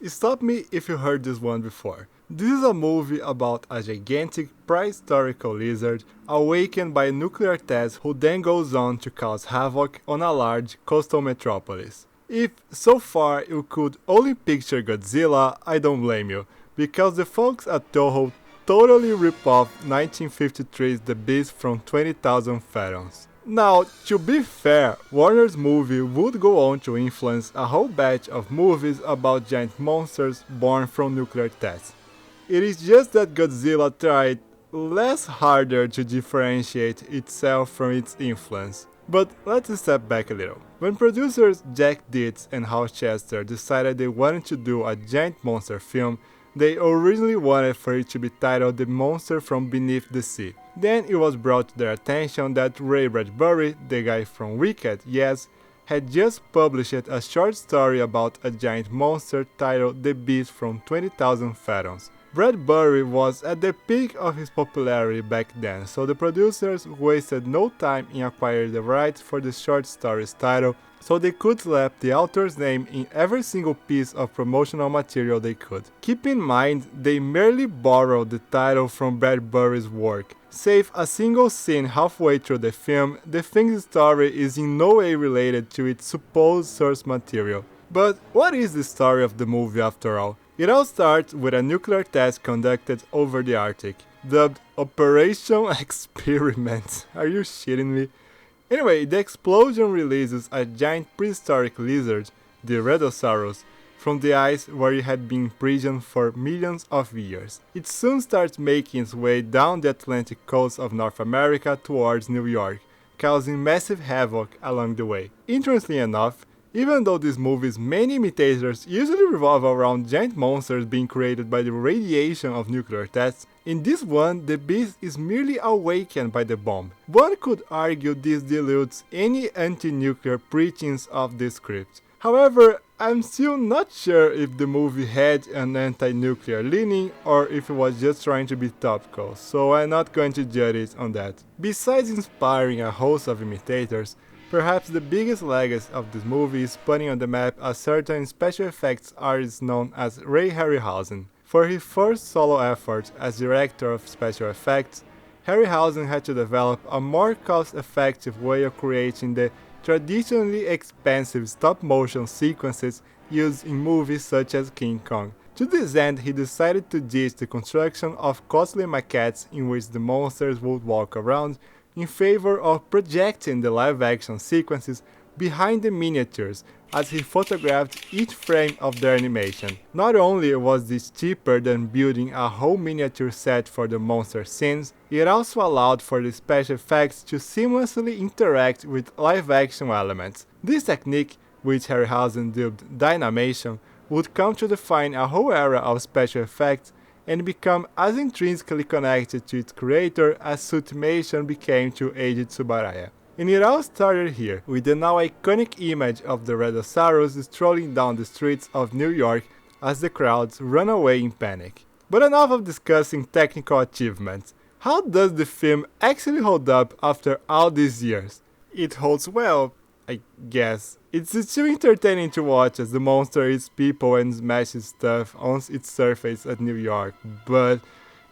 Stop me if you heard this one before. This is a movie about a gigantic prehistorical lizard awakened by a nuclear test who then goes on to cause havoc on a large coastal metropolis. If so far you could only picture Godzilla, I don't blame you, because the folks at Toho totally rip off 1953's The Beast from 20,000 Fathoms. Now, to be fair, Warner's movie would go on to influence a whole batch of movies about giant monsters born from nuclear tests. It is just that Godzilla tried less harder to differentiate itself from its influence. But let's step back a little. When producers Jack Dietz and Hal Chester decided they wanted to do a giant monster film, they originally wanted for it to be titled The Monster from Beneath the Sea. Then it was brought to their attention that Ray Bradbury, the guy from Wicked, yes, had just published a short story about a giant monster titled The Beast from 20,000 Fathoms. Bradbury was at the peak of his popularity back then, so the producers wasted no time in acquiring the rights for the short story's title so they could slap the author's name in every single piece of promotional material they could. Keep in mind, they merely borrowed the title from Bradbury's work. Save a single scene halfway through the film, the thing's story is in no way related to its supposed source material. But what is the story of the movie after all? It all starts with a nuclear test conducted over the Arctic, dubbed Operation Experiment. Are you shitting me? Anyway, the explosion releases a giant prehistoric lizard, the Redosaurus, from the ice where it had been imprisoned for millions of years. It soon starts making its way down the Atlantic coast of North America towards New York, causing massive havoc along the way. Interestingly enough, even though this movie's main imitators usually revolve around giant monsters being created by the radiation of nuclear tests, in this one the beast is merely awakened by the bomb. One could argue this dilutes any anti-nuclear preachings of the script. However, I'm still not sure if the movie had an anti-nuclear leaning or if it was just trying to be topical, so I'm not going to judge it on that. Besides inspiring a host of imitators, perhaps the biggest legacy of this movie is putting on the map a certain special effects artist known as Ray Harryhausen. For his first solo effort as director of special effects, Harryhausen had to develop a more cost-effective way of creating the traditionally expensive stop-motion sequences used in movies such as King Kong. To this end, he decided to ditch the construction of costly maquettes in which the monsters would walk around in favor of projecting the live-action sequences behind the miniatures as he photographed each frame of their animation. Not only was this cheaper than building a whole miniature set for the monster scenes, it also allowed for the special effects to seamlessly interact with live-action elements. This technique, which Harryhausen dubbed dynamation, would come to define a whole era of special effects and become as intrinsically connected to its creator as suitimation became to Eiji Tsubaraya. And it all started here, with the now iconic image of the Redosaurus strolling down the streets of New York as the crowds run away in panic. But enough of discussing technical achievements. How does the film actually hold up after all these years? It holds well, I guess. It's still entertaining to watch as the monster eats people and smashes stuff on its surface at New York, but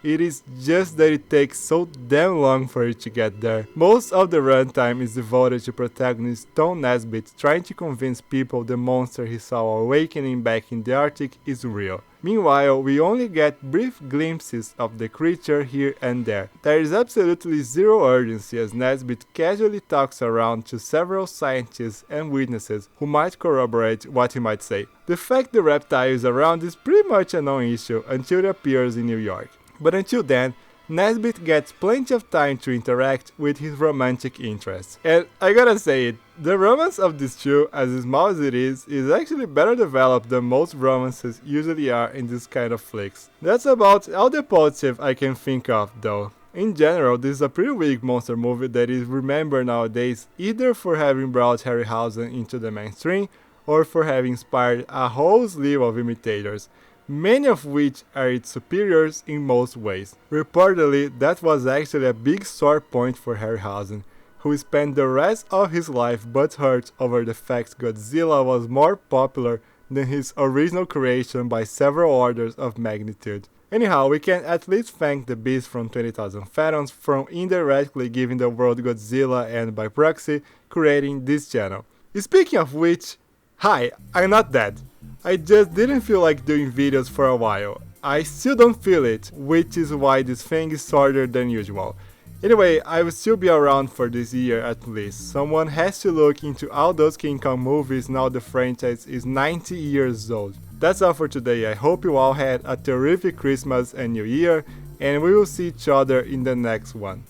it is just that it takes so damn long for it to get there. Most of the runtime is devoted to protagonist Tom Nesbitt trying to convince people the monster he saw awakening back in the Arctic is real. Meanwhile, we only get brief glimpses of the creature here and there. There is absolutely zero urgency as Nesbitt casually talks around to several scientists and witnesses who might corroborate what he might say. The fact the reptile is around is pretty much a non-issue until it appears in New York. But until then, Nesbitt gets plenty of time to interact with his romantic interests. And I gotta say it, the romance of these two, as small as it is actually better developed than most romances usually are in this kind of flicks. That's about all the positive I can think of though. In general, this is a pretty weak monster movie that is remembered nowadays either for having brought Harryhausen into the mainstream or for having inspired a whole slew of imitators, many of which are its superiors in most ways. Reportedly, that was actually a big sore point for Harryhausen, who spent the rest of his life butthurt over the fact Godzilla was more popular than his original creation by several orders of magnitude. Anyhow, we can at least thank the beast from 20,000 Fathoms for indirectly giving the world Godzilla and by proxy creating this channel. Speaking of which, hi, I'm not dead. I just didn't feel like doing videos for a while. I still don't feel it, which is why this thing is shorter than usual. Anyway, I will still be around for this year at least. Someone has to look into all those King Kong movies now the franchise is 90 years old. That's all for today. I hope you all had a terrific Christmas and New Year, and we will see each other in the next one.